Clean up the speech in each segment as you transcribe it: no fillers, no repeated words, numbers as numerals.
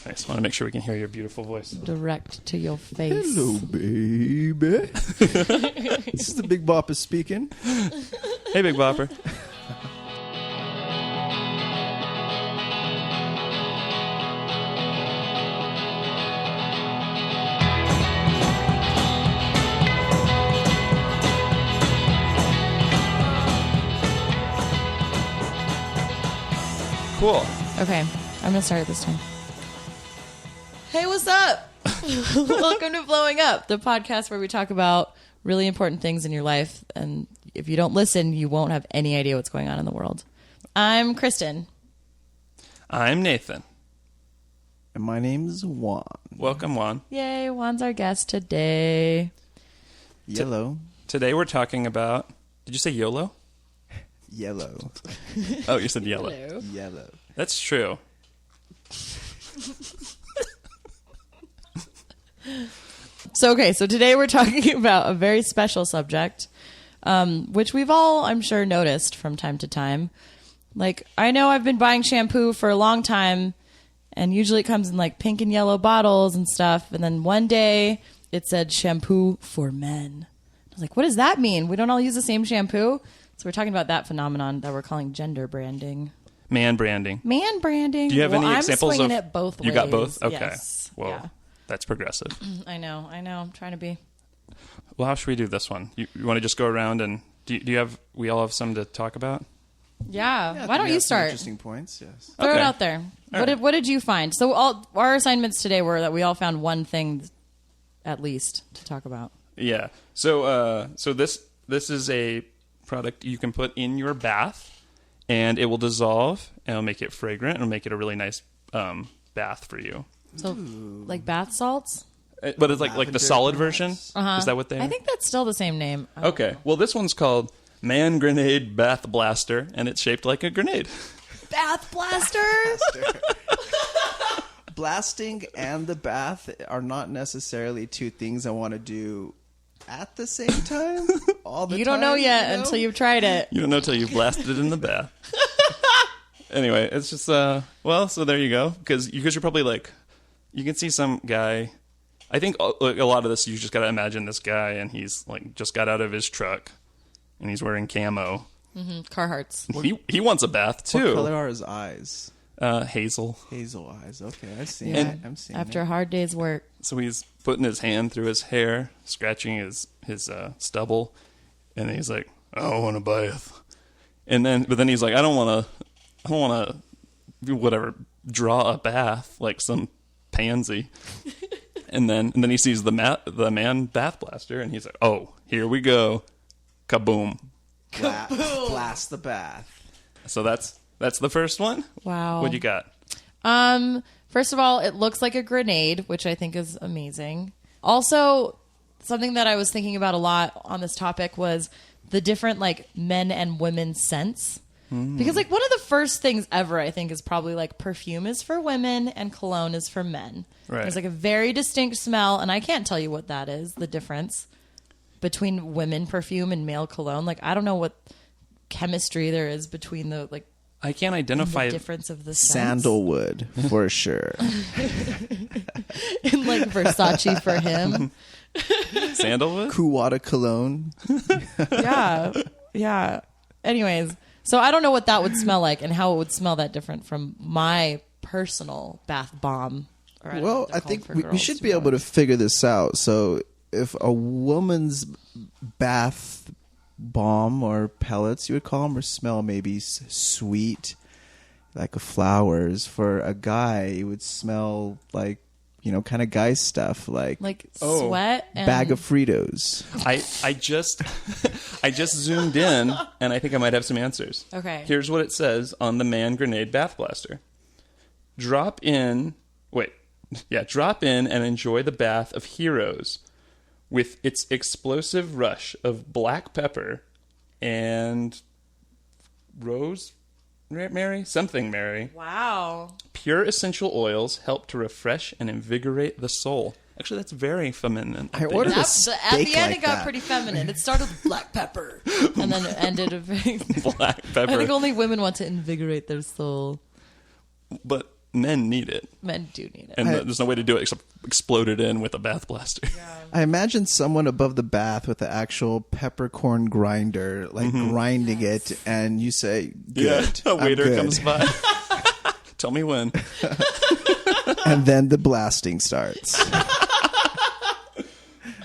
I just want to make sure we can hear your beautiful voice. Direct to your face. Hello, baby. This is the Big Bopper speaking. Hey, Big Bopper. Cool. Okay, I'm gonna start this time. Hey, what's up? Welcome to Blowing Up, the podcast where we talk about really important things in your life, and if you don't listen, you won't have any idea what's going on in the world. I'm Kristen. I'm Nathan. And my name's Juan. Welcome, Juan. Yay, Juan's our guest today. Yellow. Today we're talking about... Did you say YOLO? Yellow. Oh, you said yellow. Hello. Yellow. That's true. So today we're talking about a very special subject, which we've all, I'm sure, noticed from time to time. Like, I know I've been buying shampoo for a long time, and usually it comes in like pink and yellow bottles and stuff, and then one day it said shampoo for men. I was like, what does that mean? We don't all use the same shampoo? So we're talking about that phenomenon that we're calling gender branding. Manbranding. Man-branding. Do you have any examples I'm swinging of... it both ways. You got both? Okay. Yes. Whoa. Yeah. That's progressive. I know. I'm trying to be. Well, how should we do this one? You want to just go around and... Do you have... We all have some to talk about? Yeah. Why don't you start? Interesting points, yes. Throw it Okay. out there. All What did you find? So our assignments today were that we all found one thing, at least, to talk about. Yeah. So this is a product you can put in your bath, and it will dissolve, and it'll make it fragrant, and it'll make it a really nice bath for you. So, like bath salts? But it's like the Lavender, solid perhaps. version? Is that what they are? I think that's still the same name. I don't Okay. know. Well, this one's called Man Grenade Bath Blaster, and it's shaped like a grenade. Bath blaster? Blasting and the bath are not necessarily two things I want to do at the same time. All the You don't know time, yet you know? until you've tried it. You don't know till you've blasted it in the bath. Anyway, it's just, well, so there you go. Because you're probably like, you can see some guy. I think a lot of this, you just got to imagine this guy, and he's like just got out of his truck, and he's wearing camo. Carhartts. He wants a bath, too. What color are his eyes? Hazel. Hazel eyes. Okay, I see Yeah. it. I'm seeing After it. a hard day's work. So he's putting his hand through his hair, scratching his stubble, and he's like, I don't want a bath. But then he's like, I don't want to, whatever, draw a bath like some pansy. and then he sees the man bath blaster, and he's like, oh, here we go, kaboom. Blast the bath. So that's the first one. Wow. What you got? First of all, it looks like a grenade, which I think is amazing. Also, something that I was thinking about a lot on this topic was the different like men and women scents. Because like one of the first things ever, I think, is probably like perfume is for women and cologne is for men. Right. There's like a very distinct smell, and I can't tell you what that is, the difference between women perfume and male cologne. Like I don't know what chemistry there is between the like I can't the identify difference of the scents. Sandalwood, for sure. And like Versace for him. sandalwood. Kuwata cologne. Yeah. Anyways, so I don't know what that would smell like and how it would smell that different from my personal bath bomb. Or don't know Well, what they're I called think for we girls, should to be able to honest. figure this out. So if a woman's bath bomb or pellets, you would call them, or smell maybe sweet, like flowers. For a guy, it would smell like, kind of guy stuff, like sweat and bag of Fritos. I just zoomed in, and I think I might have some answers. Okay. Here's what it says on the Man Grenade Bath Blaster. Drop in and enjoy the bath of heroes with its explosive rush of black pepper and something Mary. Wow. Pure essential oils help to refresh and invigorate the soul. Actually, that's very feminine. I ordered a At steak the end, like it got that. pretty feminine. It started with black pepper, and then it ended. Black pepper. I think only women want to invigorate their soul. But men need it. Men do need it. And there's no way to do it except explode it in with a bath blaster. I imagine someone above the bath with an actual peppercorn grinder, like grinding it, and you say, "Good." A waiter I'm good. comes by. Tell me when. And then the blasting starts.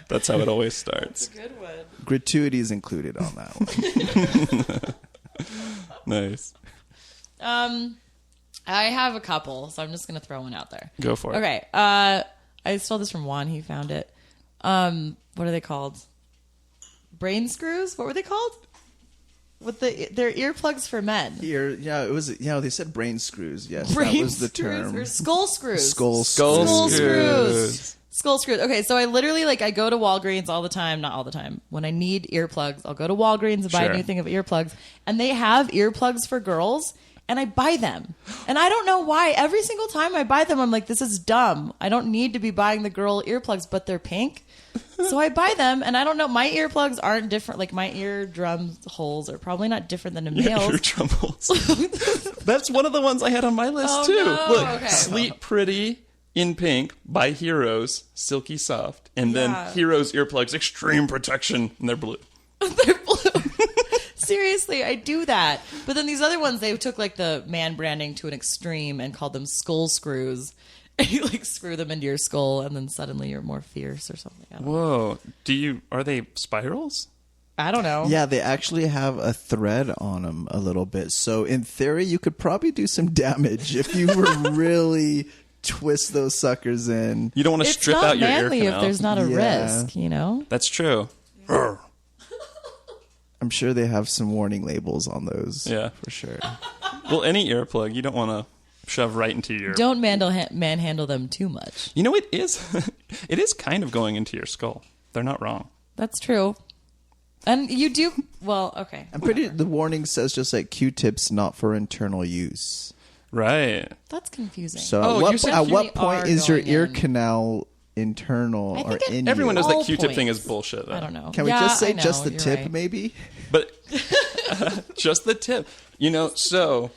That's how it always starts. That's a good one. Gratuities included on that one. Nice. I have a couple, so I'm just going to throw one out there. Go for it. Okay. I stole this from Juan. He found it. What are they called? Brain screws? What were they called? They're earplugs for men. They said brain screws. Yes, Brain that was the screws term. or skull screws. Skull screws. Skull screws. Okay, so I literally I go to Walgreens all the time. Not all the time. When I need earplugs, I'll go to Walgreens and buy a new thing of earplugs. And they have earplugs for girls, and I buy them. And I don't know why. Every single time I buy them, I'm like, this is dumb. I don't need to be buying the girl earplugs, but they're pink. So I buy them, and I don't know. My earplugs aren't different. Like, my eardrum holes are probably not different than a male's. Eardrum holes. That's one of the ones I had on my list, too. No. Look, Okay. Sleep Pretty in pink by Heroes, silky soft. And then Heroes earplugs, extreme protection, and they're blue. They're blue. Seriously, I do that. But then these other ones, they took the Manbranding to an extreme and called them skull screws. And you screw them into your skull, and then suddenly you're more fierce or something. I don't know. Whoa. Are they spirals? I don't know. Yeah, they actually have a thread on them a little bit. So in theory, you could probably do some damage if you were really twist those suckers in. You don't want to It's strip not out your ear manly canal. if there's not a Yeah. risk, you know? That's true. Yeah. I'm sure they have some warning labels on those. Yeah. For sure. Well, any earplug, you don't want to shove right into your... Don't manhandle them too much. You know, it is kind of going into your skull. They're not wrong. That's true. And you do... Well, okay. The warning says just like Q-tips not for internal use. Right. That's confusing. So Oh, you at said what you point are is your going ear in. canal internal I or think in Everyone you? knows that All Q-tip thing is points. bullshit, though. I don't know. Can we Yeah, just say I know, just the you're tip, right. maybe? But just the tip. You know, so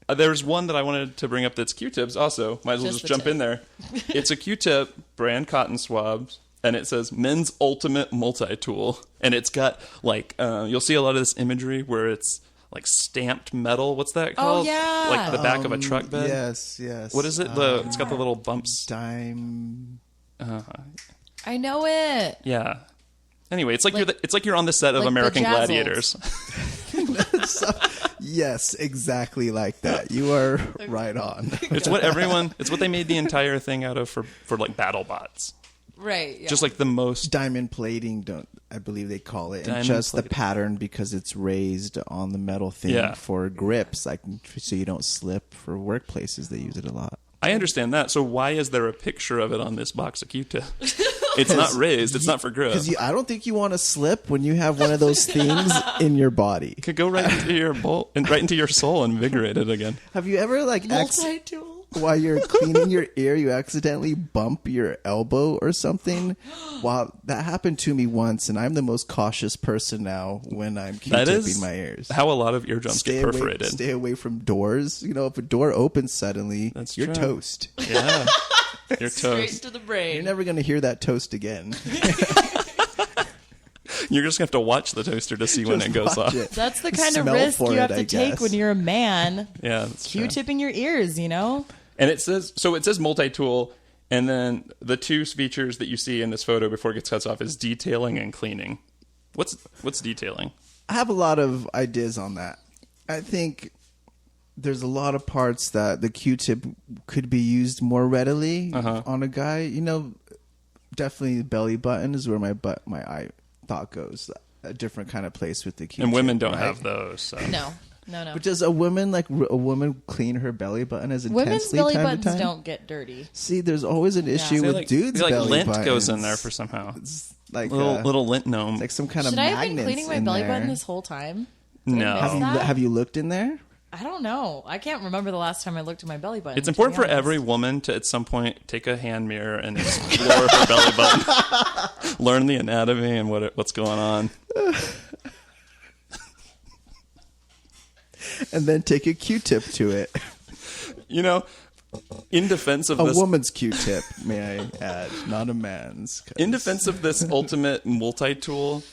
there's one that I wanted to bring up that's Q-tips also. Might as well Just just the jump tip. in there. It's a Q-tip brand cotton swabs, and it says Men's Ultimate Multi-Tool. And it's got, you'll see a lot of this imagery where it's, stamped metal. What's that called? yeah. Like the back of a truck bed? Yes. What is it? It's got the little bumps. Dime. I know it. Yeah. Anyway, it's like you're on the set of like American Bejazzled. Gladiators. Yes, exactly like that. You are right on. It's what they made the entire thing out of for battle bots. Right. Yeah. Just like the most. Diamond plating, I believe they call it. And Diamond just plating. the pattern because it's raised on the metal thing Yeah. for grips, so you don't slip. For workplaces, they use it a lot. I understand that. So why is there a picture of it on this box of Q-tip? It's not raised. It's not for grip. Because I don't think you want to slip when you have one of those things in your body. It could go right into your bowl and right into your soul and invigorate it again. Have you ever multi-tool. while you're cleaning your ear, you accidentally bump your elbow or something? Wow, that happened to me once, and I'm the most cautious person now when I'm That Q-tipping is my ears. how a lot of eardrums get perforated. Stay away from doors. If a door opens suddenly, you're true. toast. Yeah, you're Straight toast. to the brain. You're never going to hear that toast again. You're just gonna have to watch the toaster to see when it goes off. That's the kind of Smell risk for you have it, to I take guess. when you're a man. Yeah, that's true. Q-tipping your ears, And it says multi-tool, and then the two features that you see in this photo before it gets cut off is detailing and cleaning. What's detailing? I have a lot of ideas on that. I think there's a lot of parts that the Q-tip could be used more readily on a guy. Definitely the belly button is where my eye thought goes. A different kind of place with the Q-tip. And women don't right? have those. So. No. But does a woman clean her belly button as Women's intensely belly time buttons to time? don't get dirty. See, there's always an issue See, with dudes' belly lint buttons. goes in there for somehow. It's like Little lint gnome. it's like some kind Should of I magnets have been cleaning my in belly there. button this whole time? No. Have you- Have you looked in there? I don't know. I can't remember the last time I looked at my belly button. It's to important be for every honest. woman to, at some point, take a hand mirror and explore her belly button. Learn the anatomy and what's going on. And then take a Q-tip to it. in defense of A this, woman's Q-tip, may I add, not a man's. 'Cause- in defense of this ultimate multi-tool,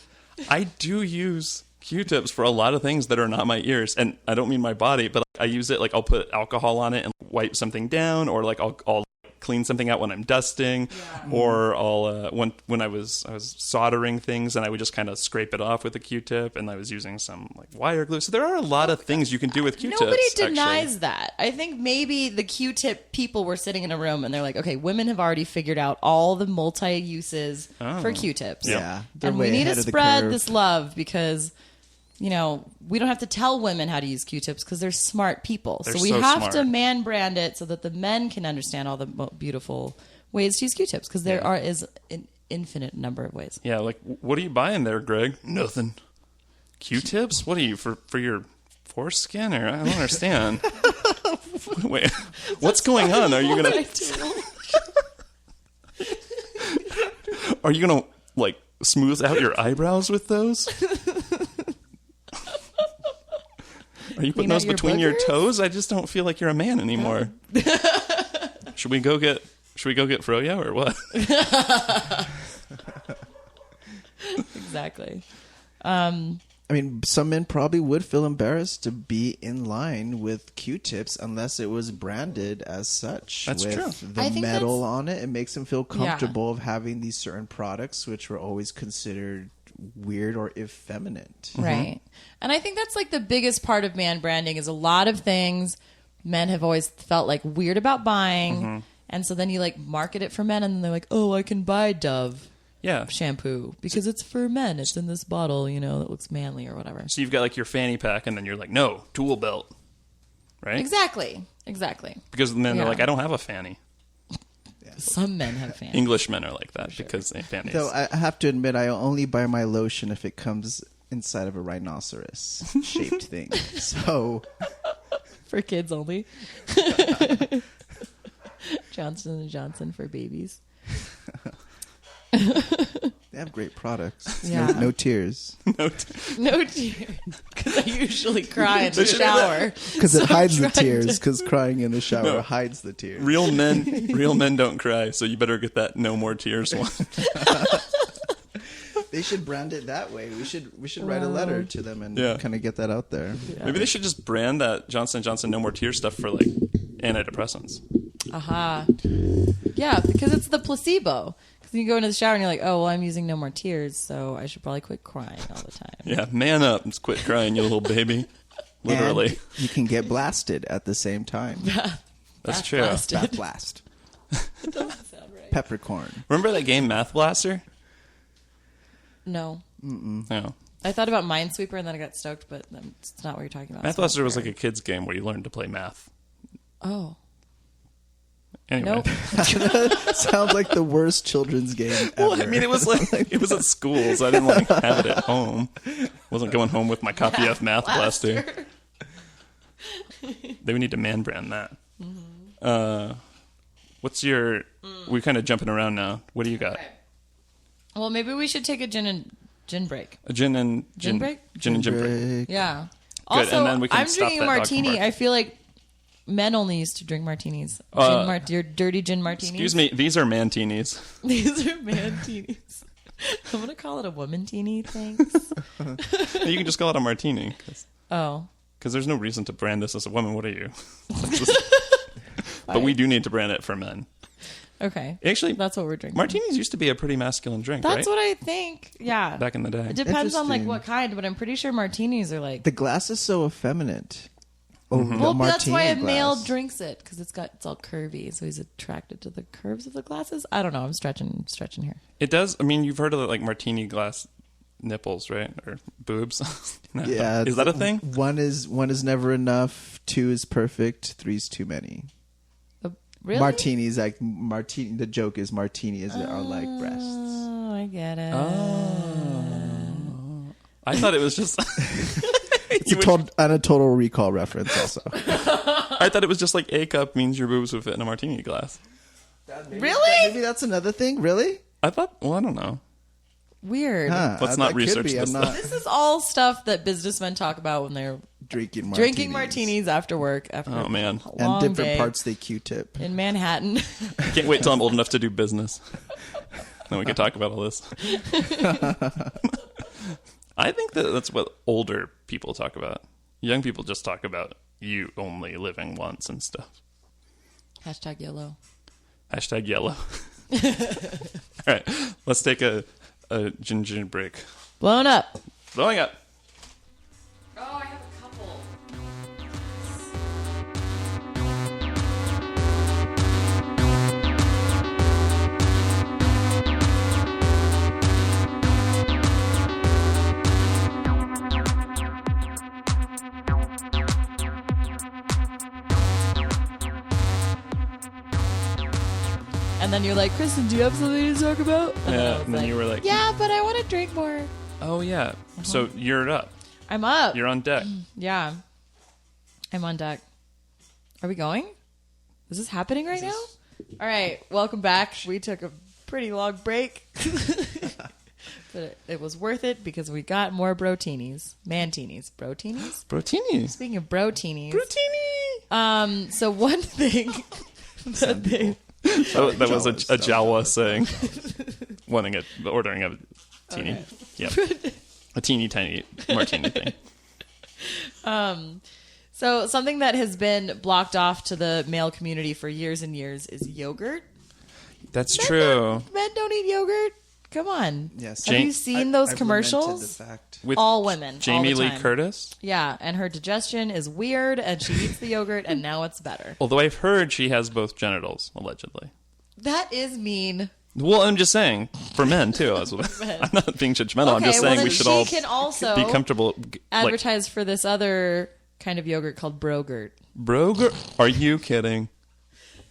I do use Q-tips for a lot of things that are not my ears, and I don't mean my body, but I use it like I'll put alcohol on it and wipe something down, or like I'll clean something out when I'm dusting, or I'll when I was soldering things and I would just kind of scrape it off with a Q-tip, and I was using some like wire glue. So there are a lot of things you can do with Q-tips. Nobody denies actually. that. I think maybe the Q-tip people were sitting in a room and they're like, okay, women have already figured out all the multi-uses for Q-tips. Yeah. They're And way we need ahead to of the spread curve. this love because, we don't have to tell women how to use Q-tips because they're smart people. They're So we so have smart. to man brand it so that the men can understand all the beautiful ways to use Q-tips because there is an infinite number of ways. Yeah, like what are you buying there, Greg? Nothing. Q-tips? What are you for your foreskin? Or I don't understand. Wait, what's going on? Are you gonna? Are you gonna like smooth out your eyebrows with those? Are you putting Clean out those your between your boogers? toes? I just don't feel like you're a man anymore. Should we go get Froyo or what? Exactly. I mean, some men probably would feel embarrassed to be in line with Q-tips unless it was branded as such. That's with true. The I think metal that's- on it, it makes them feel comfortable of having these certain products, which were always considered weird or effeminate. Right. And I think that's like the biggest part of man branding is a lot of things men have always felt like weird about buying. And so then you like market it for men and then they're like, oh, I can buy Dove Yeah. shampoo because it's for men. It's in this bottle, that looks manly or whatever. So you've got like your fanny pack, and then you're like, no, tool belt, right? Exactly. Because the men are Yeah. like, I don't have a fanny. Some men have fans. English men are like that because they have fannies. Though I have to admit, I only buy my lotion if it comes inside of a rhinoceros shaped thing. So For kids only. Johnson & Johnson for babies. they have great products. Yeah. No tears. No tears. Because I usually cry in the should- shower. Because it hides the trying tears. to- Because crying in the shower No. hides the tears. real men don't cry, so you better get that no more tears one. They should brand it that way. We should write a letter to them and Yeah. kind of get that out there. Maybe they should just brand that Johnson & Johnson no more tears stuff for like antidepressants. Aha. Yeah, because it's the placebo. Because you go into the shower and you're like, oh, well, I'm using no more tears, so I should probably quit crying all the time. Yeah, man up and quit crying, you little baby. Literally. And you can get blasted at the same time. That's Bath true. blasted. Bath blast. Doesn't sound right. Peppercorn. Remember that game Math Blaster? No. No. I thought about Minesweeper and then I got stoked, but it's not what you're talking about. Math so Blaster was fair. like a kid's game where you learned to play math. Oh. Anyway. Nope. Sounds like the worst children's game ever. Well, I mean, it was like it was at school, so I didn't like have it at home. Wasn't going home with my copy of Math Blaster. They would need to man brand that. What's your? We're kind of jumping around now. What do you got? Okay. Well, maybe we should take a gin break. A gin and Gin break? Gin and gin break. Yeah. Good, Also, and then we can I'm stop drinking a that dog martini. from barking. I feel like men only used to drink martinis. Your dirty gin martinis. Excuse me, these are mantinis. These are mantinis. I'm going to call it a woman-tini, thanks. You can just call it a martini Oh. because there's no reason to brand this as a woman. What are you? But we do need to brand it for men. Okay. Actually, That's what we're drinking. martinis used to be a pretty masculine drink, That's right? what I think. Yeah. Back in the day. It depends on like Interesting. what kind, but I'm pretty sure martinis are like. The glass is so effeminate. Oh, Well, the that's why a martini male glass. drinks it because it's all curvy, so he's attracted to the curves of the glasses. I don't know. I'm stretching here. It does. I mean, you've heard of like martini glass nipples, right? Or boobs. No. Yeah, Is that a thing? One is never enough. 2 is perfect. 3 is too many. Really? Martinis like martini. The joke is martinis are like breasts. Oh, I get it. I thought it was just. It's a total recall reference also. I thought it was just like a cup means your boobs would fit in a martini glass. Really? Maybe that's another thing. Really? I thought. Well, I don't know. Weird. Let's not that could research be. this I'm not This is all stuff that businessmen talk about when they're drinking martinis after work. After Oh, man. a and long different day parts they Q-tip. in Manhattan. Can't wait till I'm old enough to do business. Then we can talk about all this. I think that's what older people talk about. Young people just talk about you only living once and stuff. #YOLO. #yellow. All right, let's take a ginger break. Blown up. Blowing up. Oh, I have a couple. And then you're like, Kristen, do you have something to talk about? And Yeah, I was and then you were like, yeah, but I want to drink more. oh, yeah. So you're up. I'm up. You're on deck. Yeah. I'm on deck. Are we going? Is this happening right now? All right. Welcome back. We took a pretty long break. But it was worth it because we got more brotinis. Mantinis. Brotinis? Brotini. Speaking of brotinis. Brotini. So one thing that they... Oh, that was a Jawa saying. Ordering a teeny. Okay. Yep. A teeny tiny martini thing. So something that has been blocked off to the male community for years and years is yogurt. That's true. Men don't eat yogurt. Come on. Yes. Have you seen those I've commercials? lamented the fact. With All women. Jamie all the Lee time. Curtis. Yeah, and her digestion is weird, and she eats the yogurt, and now it's better. Although I've heard she has both genitals, allegedly. That is mean. Well, I'm just saying, for men, too. I'm not being judgmental. I'm just saying then we should she all can also be comfortable. advertise for this other kind of yogurt called Brogurt. Broger? Are you kidding?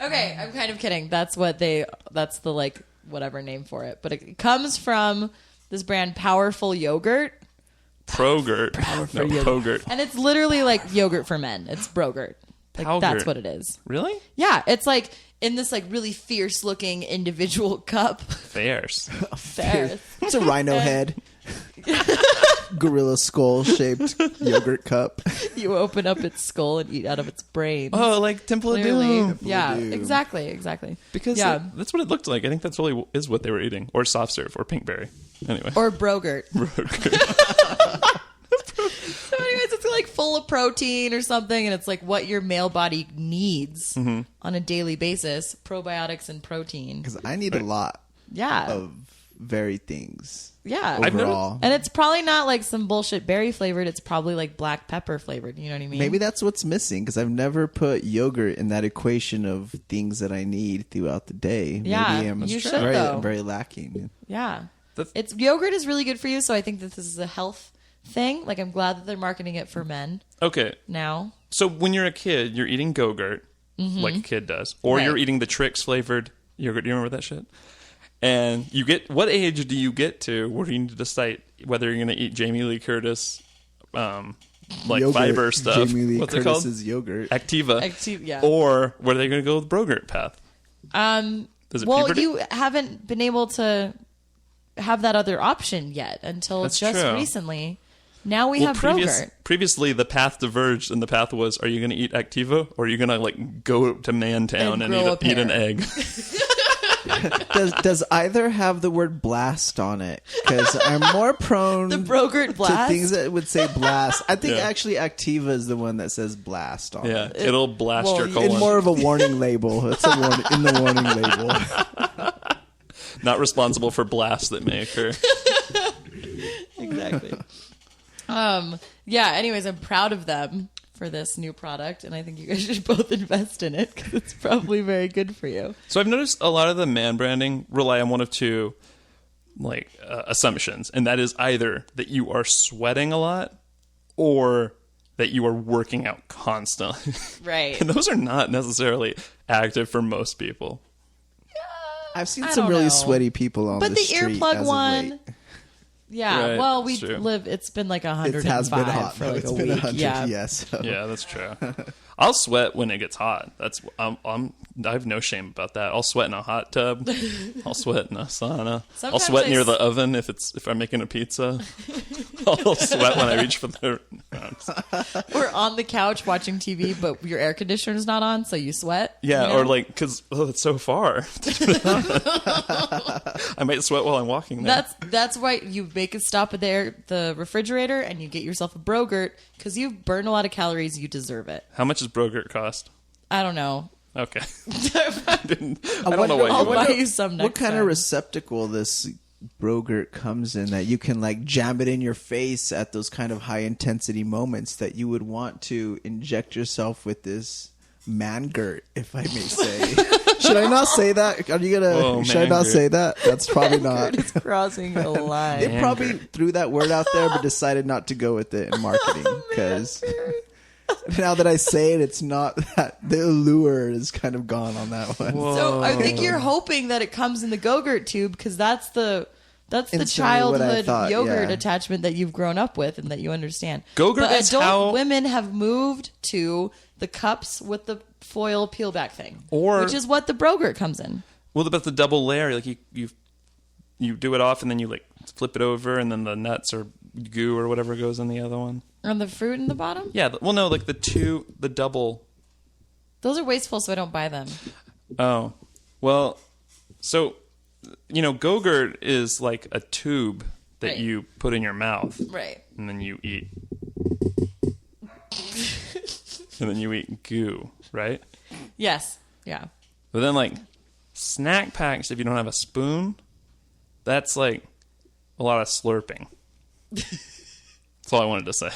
Okay, I'm kind of kidding. That's the like whatever name for it. But it comes from this brand Powerful Yogurt. Progurt. No, Pogurt. And it's literally like yogurt for men. It's Brogurt. Like Powgurt. that's what it is. Really? Yeah, it's like in this like really fierce looking individual cup. Fairs. There. It's a rhino head. Gorilla skull shaped yogurt cup. You open up its skull and eat out of its brain. Oh, like Temple of Clearly. Doom. Yeah, Doom. exactly. Because yeah. that's what it looked like. I think that's really is what they were eating. Or soft serve or pinkberry. Anyway. Or Brogurt. So anyways, it's like full of protein or something, and it's like what your male body needs on a daily basis. Probiotics and protein. Because I need a lot Yeah. of varied things. Yeah. Overall. And it's probably not like some bullshit berry flavored. It's probably like black pepper flavored. You know what I mean? Maybe that's what's missing because I've never put yogurt in that equation of things that I need throughout the day. Yeah, Maybe I'm you should, very, though. I'm very lacking. Yeah. That's- Yogurt is really good for you, so I think that this is a health thing. Like I'm glad that they're marketing it for men Okay. now. So when you're a kid, you're eating Go-Gurt, like a kid does. Or Right. you're eating the Trix flavored yogurt. Do you remember that shit? And you get, what age do you get to where you need to decide whether you're going to eat Jamie Lee Curtis, like Yogurt, fiber stuff? Jamie Lee What's it called? Curtis's yogurt. Activa. Yeah. Or were they going to go with Brogurt path? Does it Well, puberty? you haven't been able to have that other option yet until That's just true. recently. Now we have Brogurt. Previously, the path diverged, and the path was: are you going to eat Activa, or are you going to like go to Mantown and grow a eat an pear. egg? Does either have the word blast on it? Because I'm more prone The Brogurt to blast. things that would say blast. I think Yeah. actually Activa is the one that says blast on Yeah, it. it'll blast well, your in colon. In more of a warning label. It's a warning in the warning label. Not responsible for blasts that may occur. Exactly. Yeah. Anyways, I'm proud of them for this new product, and I think you guys should both invest in it because it's probably very good for you. So I've noticed a lot of the man branding rely on one of two assumptions, and that is either that you are sweating a lot or that you are working out constantly. Right. And those are not necessarily active for most people. I've seen I some don't really know. sweaty people on But the the street earplug as of one, late. Yeah, Right, well, we it's true. live. It's been like It 105 has been hot. for though. like It's a been week. 100. Yeah, Yes. So. Yeah, that's true. I'll sweat when it gets hot. That's I have no shame about that. I'll sweat in a hot tub. I'll sweat in a sauna. I'll Sometimes sweat I near s- the oven if I'm making a pizza. I'll sweat when I reach for the. we're on the couch watching TV, but your air conditioner's not on, so you sweat. Yeah, you know? or like because it's so far. I might sweat while I'm walking there. That's why you make a stop at the refrigerator and you get yourself a Brogurt because you've burned a lot of calories. You deserve it. How much does Brogurt cost? I don't know. Okay. I don't know I'll what buy you you some next What kind time. of receptacle this Brogurt comes in that you can like jam it in your face at those kind of high intensity moments that you would want to inject yourself with this man-gurt, if I may say. Should I not say that? Are you gonna? Whoa, should I not man-gurt. say that? That's probably not. It's crossing a line. They probably threw that word out there, but decided not to go with it in marketing because now that I say it, it's not that the allure is kind of gone on that one. So I think you're hoping that it comes in the Go-Gurt tube because that's the Instantly what I childhood thought, yogurt yeah. attachment that you've grown up with and that you understand. Go-Gurt but is adult how- women have moved to the cups with the foil peel back thing, Or- which is what the Brogurt comes in. Well, about the double layer, like you do it off and then you like flip it over, and then the nuts or goo or whatever goes in the other one. And the fruit in the bottom? Yeah. Well, no, like the double. Those are wasteful, so I don't buy them. Oh, well, so Go-Gurt is like a tube that Right. you put in your mouth, Right. and then you eat, and then you eat goo, right? Yes. Yeah. But then like snack packs, if you don't have a spoon, that's like a lot of slurping. That's all I wanted to say.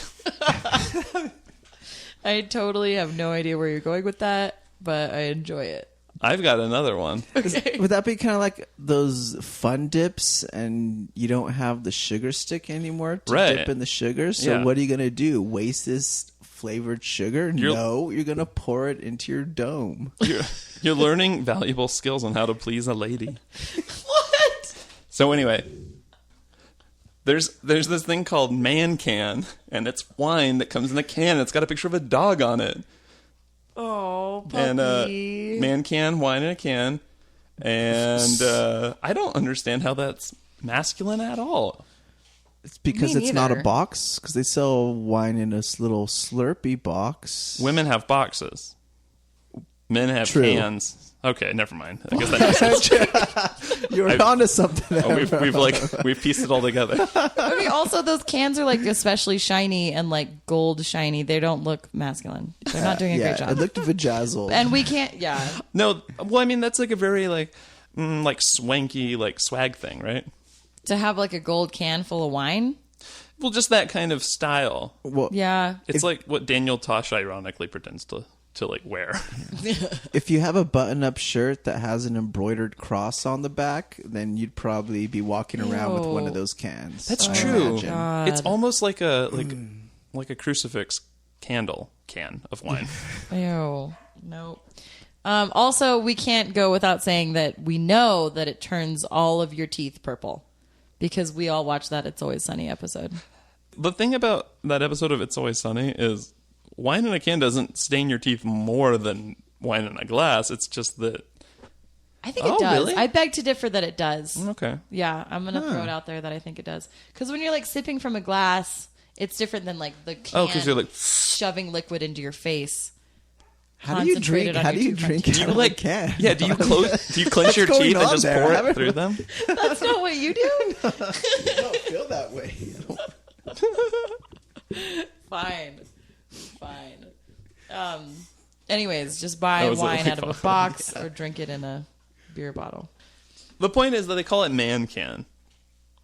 I totally have no idea where you're going with that, but I enjoy it. I've got another one. Would that be kind of like those fun dips and you don't have the sugar stick anymore to Right. dip in the sugar? So Yeah. what are you going to do? Waste this flavored sugar? No, you're going to pour it into your dome. You're learning valuable skills on how to please a lady. What? So anyway, there's this thing called Man Can, and it's wine that comes in a can. It's got a picture of a dog on it. Oh, puppy. And Man Can, wine in a can. And I don't understand how that's masculine at all. It's because Me it's not a neither. box, because they sell wine in this little Slurpee box. Women have boxes. Men have True. cans. Okay, never mind. I guess that makes sense. You're onto something there. We've pieced it all together. I mean, also those cans are like especially shiny and like gold shiny. They don't look masculine. They're not doing a great It job. looked vajazzled. And we can't. Yeah. No, well, I mean that's like a very like swanky like swag thing, right? To have like a gold can full of wine. Well, just that kind of style. Well, Yeah. It's like what Daniel Tosh ironically pretends to like wear. if you have a button-up shirt that has an embroidered cross on the back, then you'd probably be walking around with one of Ew. those cans. That's I true. imagine. God. It's almost like a crucifix candle can of wine. Ew. Nope. Also, we can't go without saying that we know that it turns all of your teeth purple because we all watched that It's Always Sunny episode. The thing about that episode of It's Always Sunny is wine in a can doesn't stain your teeth more than wine in a glass. It's just that. I think it Oh, does. really? I beg to differ that it does. Okay. Yeah, I'm going to throw it out there that I think it does. Because when you're like sipping from a glass, it's different than like the can Oh, because you're like. shoving liquid into your face. How do you Concentrated drink? on How your do you two drink front out teeth. of a can? Yeah, do you clench your going teeth and on just there? pour I it haven't- through them? That's not what you do? I don't feel that way. Fine. Anyways, just buy That was wine really out of a fun. box or drink it in a beer bottle. The point is that they call it Man Can.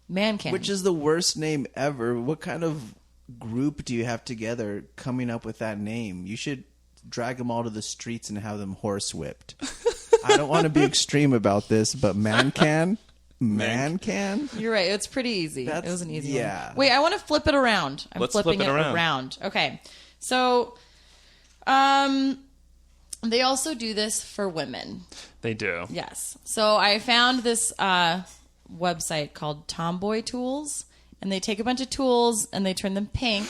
Man can. Which is the worst name ever. What kind of group do you have together coming up with that name? You should drag them all to the streets and have them horsewhipped. I don't want to be extreme about this, but Man Can? You're right. It's pretty easy. It was an easy yeah. one. Wait, I want to flip it around. I'm Let's flipping flip it it around. around. Okay. So, they also do this for women. They do. Yes. So I found this website called Tomboy Tools, and they take a bunch of tools and they turn them pink,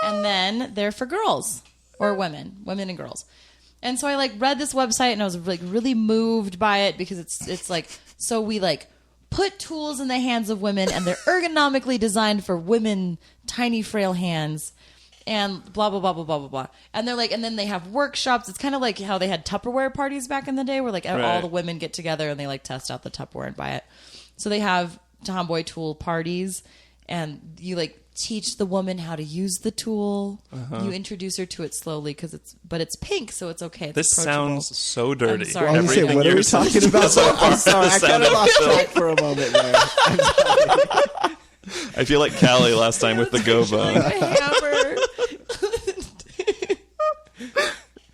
and then they're for girls or women and girls. And so I like read this website and I was like really moved by it because it's like, so we like put tools in the hands of women and they're ergonomically designed for women, tiny frail hands, and blah blah blah blah blah blah blah. And they're like, and then they have workshops. It's kind of like how they had Tupperware parties back in the day, where like all the women get together and they like test out the Tupperware and buy it. So they have tomboy tool parties, and you like teach the woman how to use the tool. You introduce her to it slowly but it's pink, so it's okay. It's This approachable. sounds so dirty. I'm sorry. I was gonna say, what are we talking about? I'm sorry, I kind of lost track for a moment there. I'm sorry. I feel like Callie last time with the Go Bone. A hammer.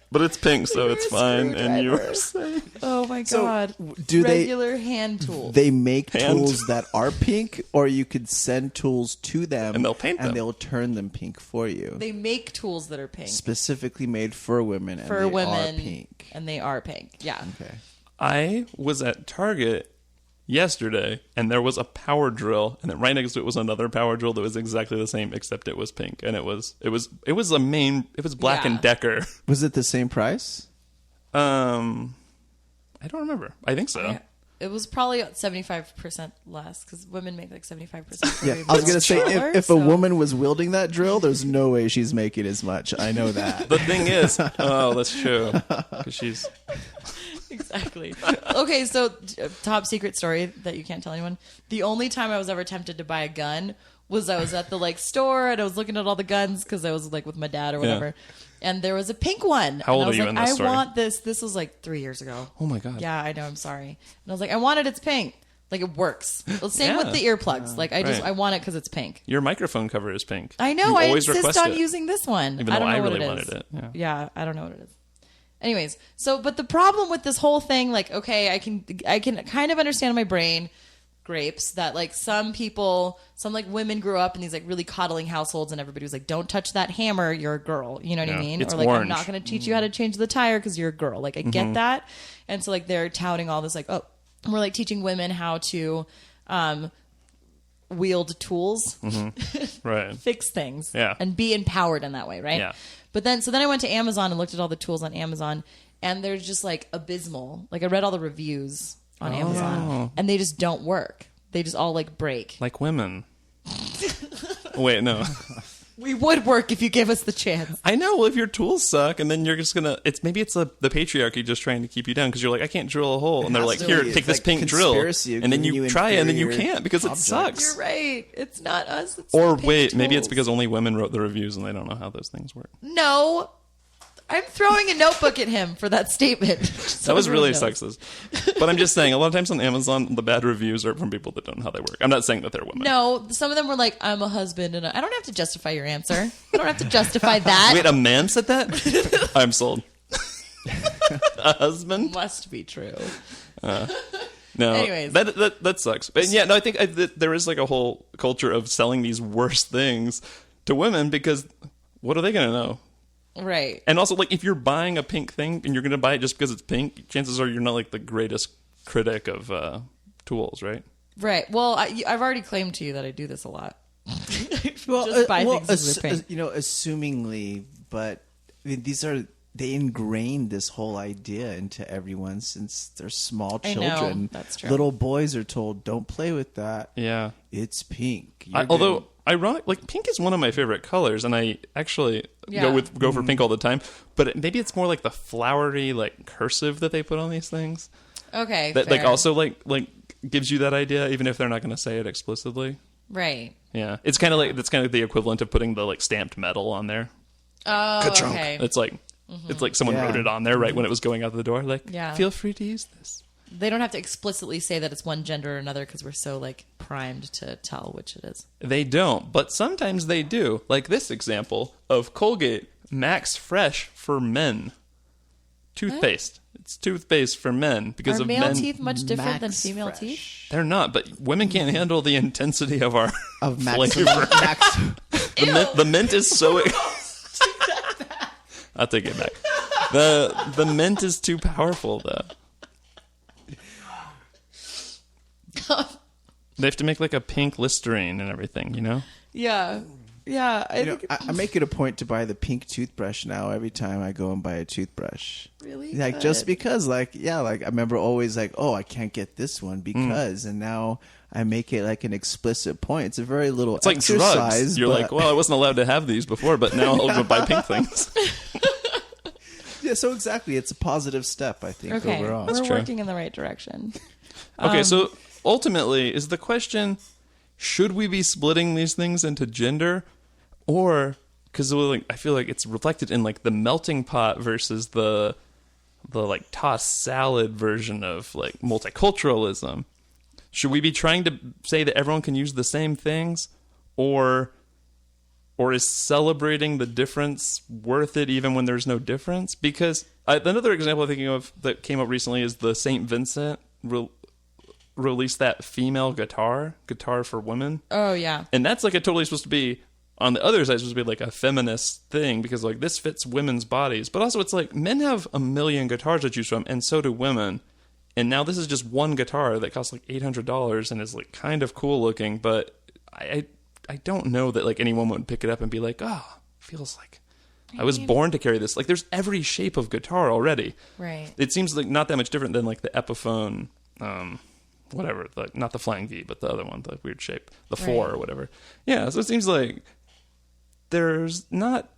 But it's pink, so it's fine. And you were Screwdriver. saying... Oh my So, god! do Regular hand tools. they make Hand. tools that are pink, or you could send tools to them And they'll paint them. and they'll turn them pink for you? They make tools that are pink Specifically made for women, and for they women, are pink. and they are pink. Yeah. Okay. I was at Target yesterday, and there was a power drill, and then right next to it was another power drill that was exactly the same, except it was pink, and it was Black Yeah. and Decker. Was it the same price? I don't remember. I think so. Yeah. It was probably 75% less because women make like 75%. Yeah, I was gonna say if a woman was wielding that drill, there's no way she's making as much. I know that. The thing is, oh, that's true, because she's Exactly. Okay, so top secret story that you can't tell anyone. The only time I was ever tempted to buy a gun was I was at the like store and I was looking at all the guns because I was like with my dad or whatever. And there was a pink one. How old and I was are you like, in this story? I want this. This was like 3 years ago. Oh my god. Yeah, I know. I'm sorry. And I was like, I want it. It's pink. Like it works. Well, same Yeah. with the earplugs. Like Right. I want it because it's pink. Your microphone cover is pink. I know. You I always insist request on it, using this one. even I though don't know I what really it is. wanted it. Yeah, I don't know what it is. Anyways, so but the problem with this whole thing, like, okay, I can kind of understand in my brain, grapes, that like some like women grew up in these like really coddling households, and everybody was like, "Don't touch that hammer, you're a girl." You know what I Yeah. mean? It's or like, orange. I'm not going to teach you how to change the tire because you're a girl. Like, I get that, and so like they're touting all this like, oh, we're like teaching women how to wield tools, Right. fix things, Yeah. and be empowered in that way, right? Yeah. But then I went to Amazon and looked at all the tools on Amazon, and they're just like abysmal. Like I read all the reviews on Amazon, and they just don't work. They just all like break. Like women. Wait, no. We would work if you gave us the chance. I know. Well, if your tools suck, and then you're just gonna, the patriarchy just trying to keep you down because you're like, I can't drill a hole, and they're like, here, Absolutely. take this Like pink drill, conspiracy of and then giving you you try it, and then you inferior can't because it objects. sucks. You're right. It's not us. It's Or the pink wait, maybe it's tools. because only women wrote the reviews and they don't know how those things work. No. I'm throwing a notebook at him for that statement. That was really sexist. But I'm just saying, a lot of times on Amazon, the bad reviews are from people that don't know how they work. I'm not saying that they're women. No, some of them were like, I'm a husband, and I don't have to justify your answer. I don't have to justify that. Wait, a man said that? I'm sold. A husband? Must be true. No, Anyways. that sucks. But yeah, no, I think there is like a whole culture of selling these worse things to women because what are they going to know? Right. And also, like, if you're buying a pink thing and you're going to buy it just because it's pink, chances are you're not like the greatest critic of tools, right? Right. Well, I've already claimed to you that I do this a lot. Just buy things because they're pink. Assumingly, but I mean, they ingrained this whole idea into everyone since they're small I know, children. that's true. Little boys are told, "Don't play with that. Yeah. It's pink." Although ironic, like pink is one of my favorite colors, and I actually go for pink all the time. But maybe it's more like the flowery, like cursive that they put on these things. Okay. That like fair. also like gives you that idea, even if they're not going to say it explicitly. Right. Yeah, it's kind of like the equivalent of putting the like stamped metal on there. Oh, Ka-chunk. okay. It's like someone wrote it on there right when it was going out the door. Like, Yeah. feel free to use this. They don't have to explicitly say that it's one gender or another because we're so like primed to tell which it is. They don't, but sometimes they do. Like this example of Colgate Max Fresh for men. Toothpaste. It's toothpaste for men because Are of male men. teeth much different than Max female Fresh. teeth? They're not, but women can't handle the intensity of our Of flavor. The mint is so. I'll take it back. The mint is too powerful, though. They have to make like a pink Listerine and everything, you know? Yeah. Yeah. I make it a point to buy the pink toothbrush now every time I go and buy a toothbrush. Really? Like, good. just because, like, yeah, like, I remember always like, oh, I can't get this one because, and now I make it like an explicit point. It's a very little It's like exercise. drugs. You're like, well, I wasn't allowed to have these before, but now I'll go buy pink things. Yeah, so exactly. It's a positive step, I think, Okay. overall. We're true. working in the right direction. Okay, so ultimately, is the question, should we be splitting these things into gender? Or, because like, I feel like it's reflected in like the melting pot versus the like tossed salad version of like multiculturalism. Should we be trying to say that everyone can use the same things? Or is celebrating the difference worth it even when there's no difference? Because another example I'm thinking of that came up recently is the St. Vincent released that female guitar for women. Oh, yeah. And that's like totally supposed to be, on the other side, supposed to be like a feminist thing because like this fits women's bodies. But also it's like men have a million guitars to choose from and so do women. And now this is just one guitar that costs like $800 and is like kind of cool looking. But I don't know that like anyone would pick it up and be like, oh, feels like I was born to carry this. Like there's every shape of guitar already. Right. It seems like not that much different than like the Epiphone, whatever, like not the Flying V, but the other one, the weird shape, the 4 or whatever. Yeah, so it seems like there's not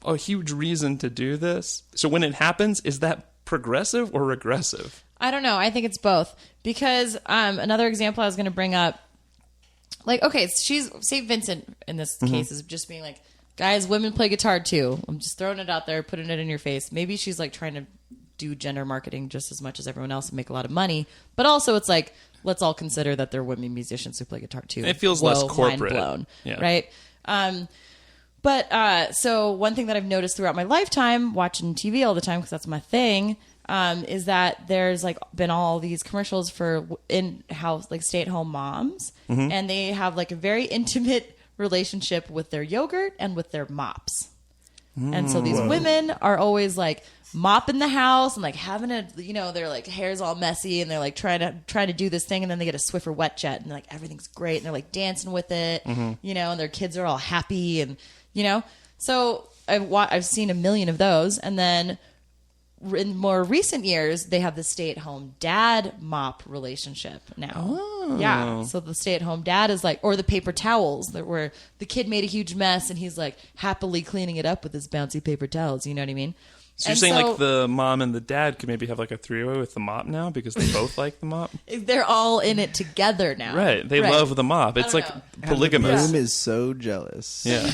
a huge reason to do this. So when it happens, is that progressive or regressive? I don't know. I think it's both. Because another example I was going to bring up, like, okay, she's St. Vincent in this case is just being like, guys, women play guitar too. I'm just throwing it out there, putting it in your face. Maybe she's like trying to do gender marketing just as much as everyone else and make a lot of money. But also it's like, let's all consider that there are women musicians who play guitar too. It feels Whoa, less corporate. Mind blown, Yeah. right? But so one thing that I've noticed throughout my lifetime, watching TV all the time, because that's my thing, is that there's like been all these commercials for in-house, like stay-at-home moms, and they have like a very intimate relationship with their yogurt and with their mops. And so these women are always like mopping the house and like having a, you know, their like hair's all messy and they're like trying to do this thing, and then they get a Swiffer wet jet and like everything's great and they're like dancing with it, you know, and their kids are all happy and, you know, so I've seen a million of those. And then in more recent years, they have the stay-at-home dad mop relationship now. Oh. Yeah. So the stay-at-home dad is like, or the paper towels where the kid made a huge mess and he's like happily cleaning it up with his bouncy paper towels. You know what I mean? So you're saying like the mom and the dad could maybe have like a three-way with the mop now because they both like the mop? They're all in it together now. Right. They love the mop. It's like know. polygamous. Bloom is so jealous. Yeah.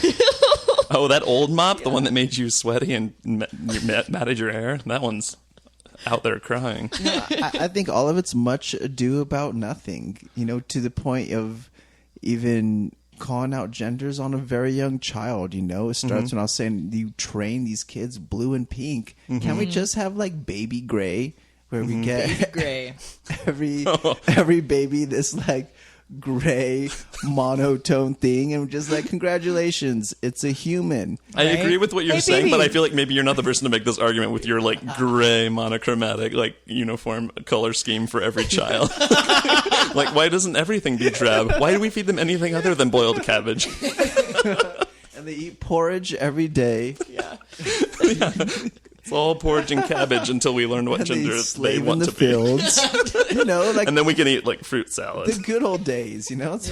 Oh, that old mop, the one that made you sweaty and matted your hair, that one's out there crying. I think all of it's much ado about nothing, you know, to the point of even calling out genders on a very young child, you know. It starts when I was saying you train these kids blue and pink. Can't we just have like baby gray where we get Gray. every baby this like gray monotone thing and just like, congratulations, it's a human. I agree with what you're saying, baby. but I feel like maybe you're not the person to make this argument with your like gray monochromatic like uniform color scheme for every child. Like, why doesn't everything be drab? Why do we feed them anything other than boiled cabbage? And they eat porridge every day. Yeah. It's all porridge and cabbage until we learn what And gender they they slave in want the to be. fields. You know, like And then we can eat like fruit salad. the good old days, you know. It's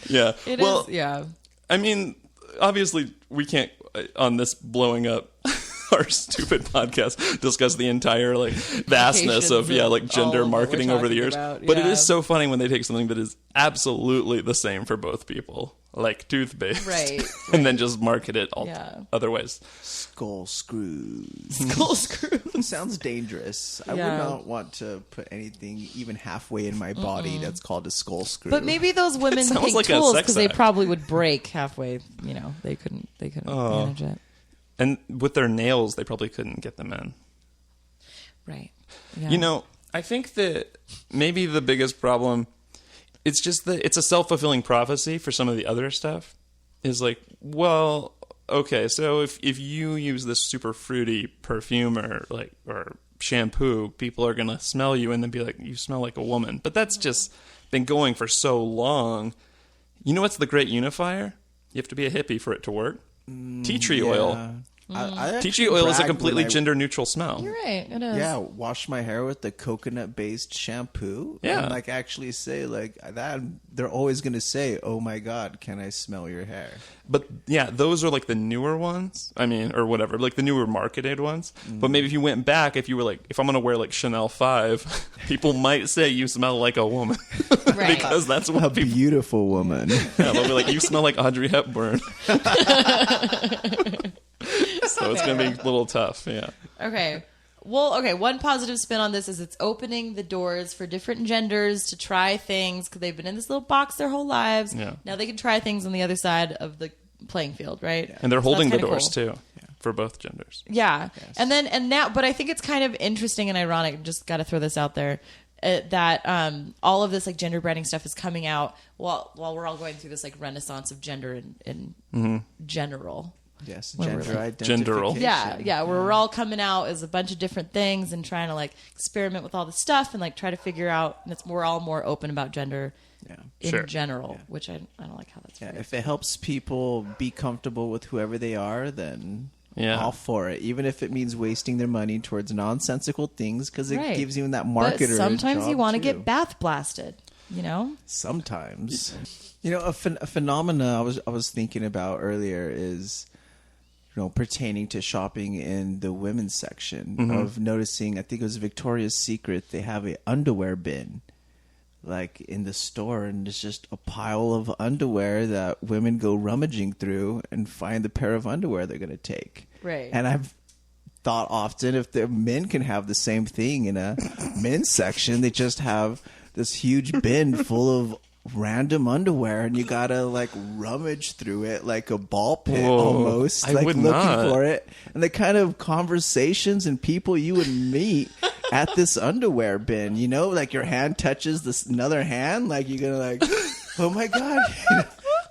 Yeah. It well, is. Yeah. I mean, obviously, we can't, on this blowing up our stupid podcast, discuss the entire, like, vastness of, like, gender all of what marketing we're over the talking years. about, But it yeah. is so funny when they take something that is absolutely the same for both people, like toothpaste, Right, and then just market it all Yeah. other ways. skull screws. Skull screw. Sounds dangerous. I would Yeah. not want to put anything even halfway in my body that's called a skull screw. But maybe those women Sounds take like a tools sex because they act. probably would break halfway. You know, they couldn't Oh. manage it. And with their nails, they probably couldn't get them in. Right. Yeah. You know, I think that maybe the biggest problem, it's just that it's a self-fulfilling prophecy for some of the other stuff. Is like, well, okay, so if you use this super fruity perfume or shampoo, people are going to smell you and then be like, you smell like a woman. But that's just been going for so long. You know what's the great unifier? You have to be a hippie for it to work. Tea tree oil. Tea tree oil is a completely gender-neutral smell. You're right. It is. Yeah, wash my hair with the coconut-based shampoo. Yeah. And, like, actually say, like, that. They're always going to say, oh, my God, can I smell your hair? But, yeah, those are, like, the newer ones. I mean, or whatever. Like, the newer marketed ones. But maybe if you went back, if you were like, if I'm going to wear, like, Chanel 5, people might say you smell like a woman. Right. Because that's what A people... beautiful woman. Yeah, they'll be like, you smell like Audrey Hepburn. So it's going to be a little tough, yeah. Okay. Well, okay, one positive spin on this is it's opening the doors for different genders to try things because they've been in this little box their whole lives. Yeah. Now they can try things on the other side of the playing field, right? Yeah. And they're holding the that's kinda doors, cool. too, for both genders. Yeah. Yes. And now, but I think it's kind of interesting and ironic, just got to throw this out there, that all of this like gender branding stuff is coming out while we're all going through this like renaissance of gender in general. Yes, When we're gender like- identification. Yeah, where we're all coming out as a bunch of different things and trying to like experiment with all the stuff and like try to figure out. And we're all more open about gender Yeah. in Sure. general, which I don't like how that's. Yeah, phrased. if it helps people be comfortable with whoever they are, then Yeah. all for it. Even if it means wasting their money towards nonsensical things, because it Right. gives you that But marketer. sometimes you want to too. get bath blasted, you know. Sometimes, you know, a phenomena I was thinking about earlier is, you know, pertaining to shopping in the women's section of noticing. I think it was Victoria's Secret. They have a underwear bin, like in the store, and it's just a pile of underwear that women go rummaging through and find the pair of underwear they're going to take. Right. And I've thought often if the men can have the same thing in a men's section, they just have this huge bin full of random underwear, and you gotta like rummage through it like a ball pit. Whoa, Almost I like would looking not. for it, and the kind of conversations and people you would meet at this underwear bin, you know, like your hand touches this another hand, like you're gonna like, oh my God.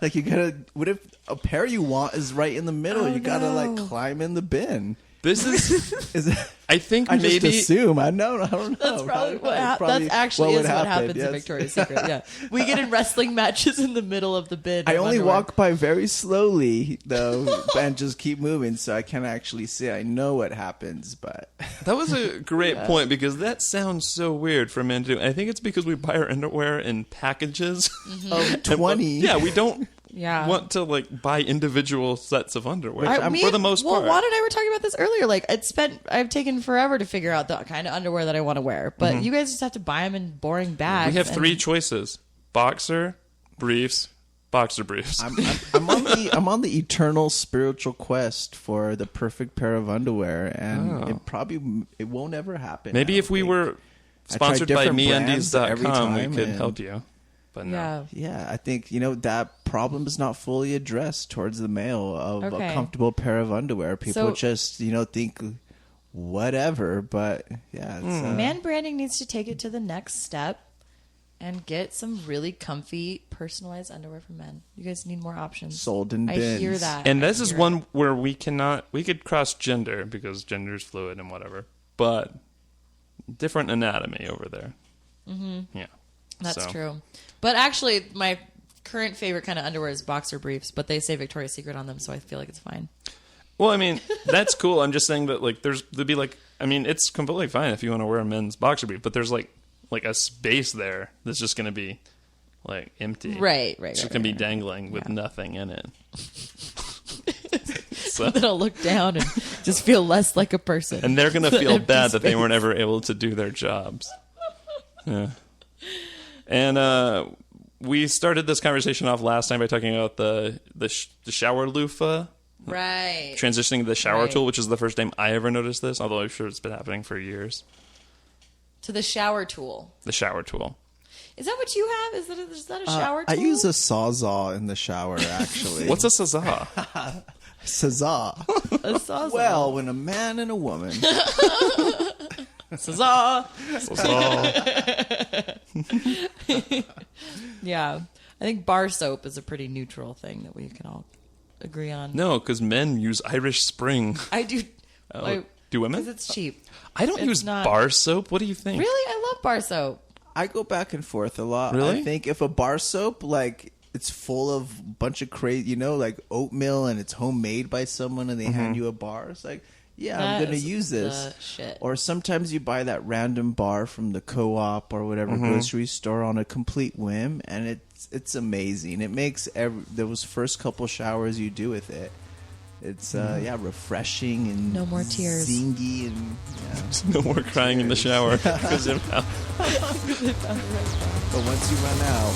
Like you gotta, what if a pair you want is right in the middle? You gotta like climb in the bin. This is, Is it, I think I maybe... just assume. I don't know. That's probably what That's That's actually would is what happens yes. in Victoria's Secret. Yeah, we get in wrestling matches in the middle of the bin. I of only underwear. walk by very slowly though, and just keep moving, so I can't actually see. I know what happens, but That was a great point because that sounds so weird for men to do. I think it's because we buy our underwear in packages. of 20, Yeah, we don't Yeah. want to like buy individual sets of underwear Me for the and- most well, part. Juan and I were talking about this earlier. Like, I've taken forever to figure out the kind of underwear that I want to wear, but you guys just have to buy them in boring bags. We have and- 3 choices: boxer, briefs, boxer briefs. I'm on the eternal spiritual quest for the perfect pair of underwear, and it won't ever happen. Maybe I if we think. were I tried sponsored by different brands every MeUndies.com, we time, could and- help you. But no. Yeah. Yeah, I think, you know, that problem is not fully addressed towards the male of Okay. a comfortable pair of underwear. People So- just, you know, think whatever, but yeah. It's, Man branding needs to take it to the next step and get some really comfy, personalized underwear for men. You guys need more options. Sold in I bins. hear that. And I this is hear one it. where we could cross gender because gender is fluid and whatever, but different anatomy over there. Mm-hmm. Yeah. That's So, true. But actually, my current favorite kind of underwear is boxer briefs, but they say Victoria's Secret on them, so I feel like it's fine. Well, I mean, that's cool. I'm just saying that like there'd be like, I mean, it's completely fine if you want to wear a men's boxer brief, but there's like a space there that's just going to be like empty. Right. It's just going to be dangling with nothing in it. So, Then I'll look down and just feel less like a person. and they're going to It's an feel empty bad that they space. weren't ever able to do their jobs. Yeah. And we started this conversation off last time by talking about the shower loofah. Right. Transitioning to the shower Right. tool, which is the first time I ever noticed this, although I'm sure it's been happening for years. To the shower tool. The shower tool. Is that what you have? Is that a shower I tool? use a sawzall in the shower, actually. What's a sazah? Sawzall? a sawzall. Well, when a man and a woman. Sawzall. Sazah. Yeah. I think bar soap is a pretty neutral thing that we can all agree on. No, because men use Irish Spring. I do. Oh. Do women? Because it's cheap. I don't It's use not- bar soap. What do you think? Really? I love bar soap. I go back and forth a lot. Really? I think if a bar soap, like, it's full of a bunch of crazy, like oatmeal and it's homemade by someone and they hand you a bar, it's like, yeah, I'm That going to is use this. the shit. Or sometimes you buy that random bar from the co-op or whatever grocery store on a complete whim, and it's amazing. It makes those first couple showers you do with it. It's refreshing and No more tears. zingy and No more crying in the shower. 'Cause of how- but once you run out,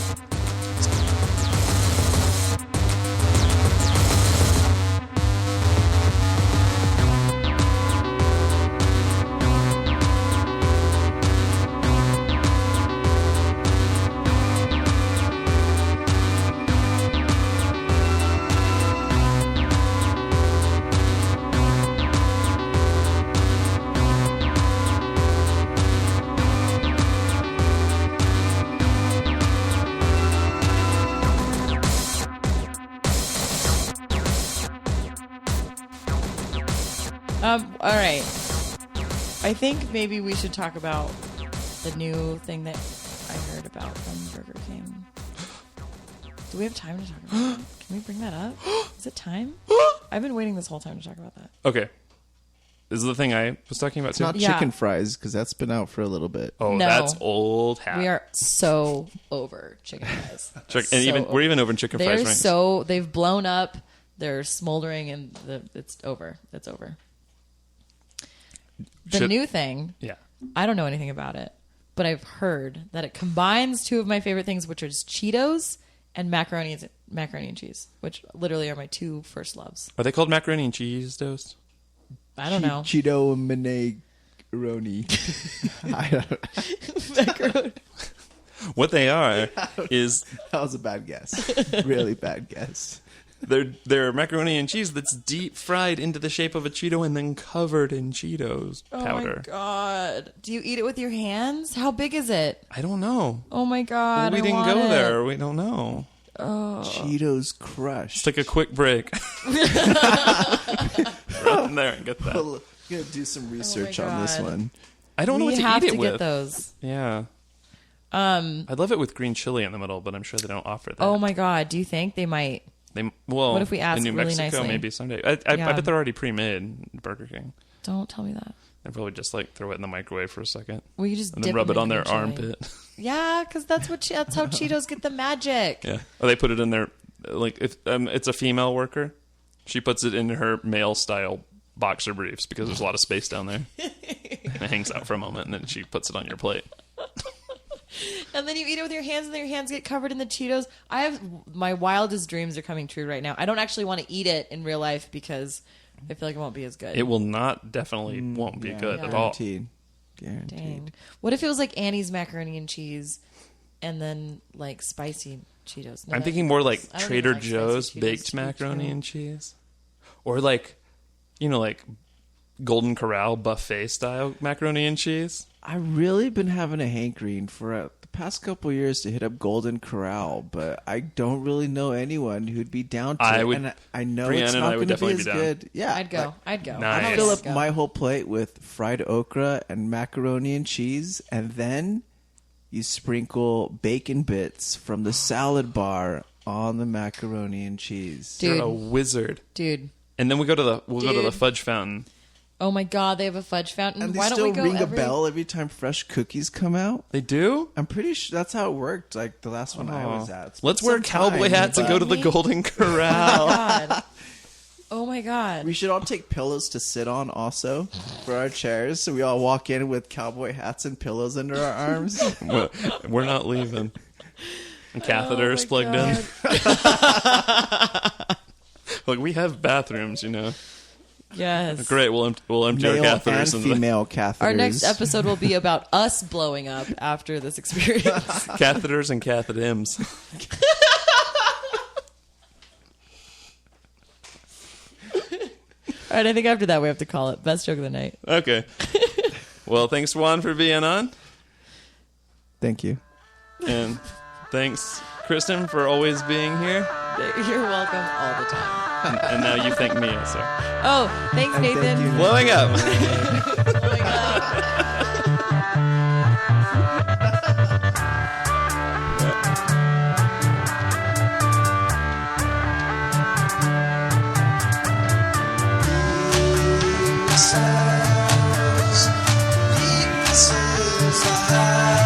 All right. I think maybe we should talk about the new thing that I heard about from Burger King. Do we have time to talk about that? Can we bring that up? Is it time? I've been waiting this whole time to talk about that. Okay. This is the thing I was talking about too. not Yeah. chicken fries because that's been out for a little bit. Oh, No. that's old hat. We are so over chicken fries. And So we're even over in chicken fries They're ranks. they've blown up. They're smoldering, and it's over. It's over. The Should- new thing, Yeah. I don't know anything about it, but I've heard that it combines two of my favorite things, which is Cheetos and macaroni and cheese, which literally are my two first loves. Are they called macaroni and cheese toast? I don't know. Cheeto and Macaroni. I don't Macaroni. What they are is That was a bad guess. Really bad guess. they're macaroni and cheese that's deep fried into the shape of a Cheeto and then covered in Cheetos powder. Oh my god! Do you eat it with your hands? How big is it? I don't know. Oh my god! We I didn't want go it. there. We don't know. Cheetos crushed. Let's take a quick break. Run there and get that. Well, I'm gonna do some research on this God. one. I don't know We what to have eat to it get with. those. Yeah. I'd love it with green chili in the middle, but I'm sure they don't offer that. Oh my god! Do you think they might? What if we ask in New really Mexico nicely? maybe someday? I Yeah. bet they're already pre-made in Burger King. Don't tell me that. They probably just throw it in the microwave for a second We could just and dip then rub them it in on the their green chili. armpit. Yeah, because that's how Cheetos get the magic. Yeah. Or they put it in their if it's a female worker, she puts it in her male style boxer briefs because there's a lot of space down there. It hangs out for a moment and then she puts it on your plate. And then you eat it with your hands, and then your hands get covered in the Cheetos. My wildest dreams are coming true right now. I don't actually want to eat it in real life because I feel like it won't be as good. It will not definitely won't be good at all. Guaranteed. Dang. What if it was like Annie's macaroni and cheese, and then like spicy Cheetos? No, I'm that- thinking more like I don't even Trader like spicy Joe's Cheetos, baked to be macaroni true. and cheese, or like Golden Corral buffet style macaroni and cheese. I've really been having a hankering for the past couple years to hit up Golden Corral, but I don't really know anyone who'd be down to I it. would- And I know Brianna it's and not I would going to be definitely as be down. good. Yeah, I'd go. I'd go. Nice. I'd fill Let's up go. my whole plate with fried okra and macaroni and cheese, and then you sprinkle bacon bits from the salad bar on the macaroni and cheese. Dude. You're a wizard. Dude. And then we'll go to the Dude. fudge fountain. Oh my god, they have a fudge fountain. And they Why don't still we go ring every... a bell every time fresh cookies come out. They do? I'm pretty sure that's how it worked. Like the last one I was at. It's been Let's wear some cowboy time, hats and but go to the Me? Golden Corral. God. Oh my god. We should all take pillows to sit on also for our chairs. So we all walk in with cowboy hats and pillows under our arms. We're not leaving. And catheters Oh my plugged in. Like we have bathrooms, Yes. Great, we'll empty our Male and catheters into female catheters. Our next episode will be about us blowing up after this experience. catheters and cathetems. All right, I think after that we have to call it best joke of the night. Okay. Well, thanks Juan for being on, Thank you. and Thanks, Kristen, for always being here. You're welcome all the time. And now you thank me, sir. Oh, thanks, And thank Nathan. you, Nathan. Blowing up. Blowing up. Weaknesses I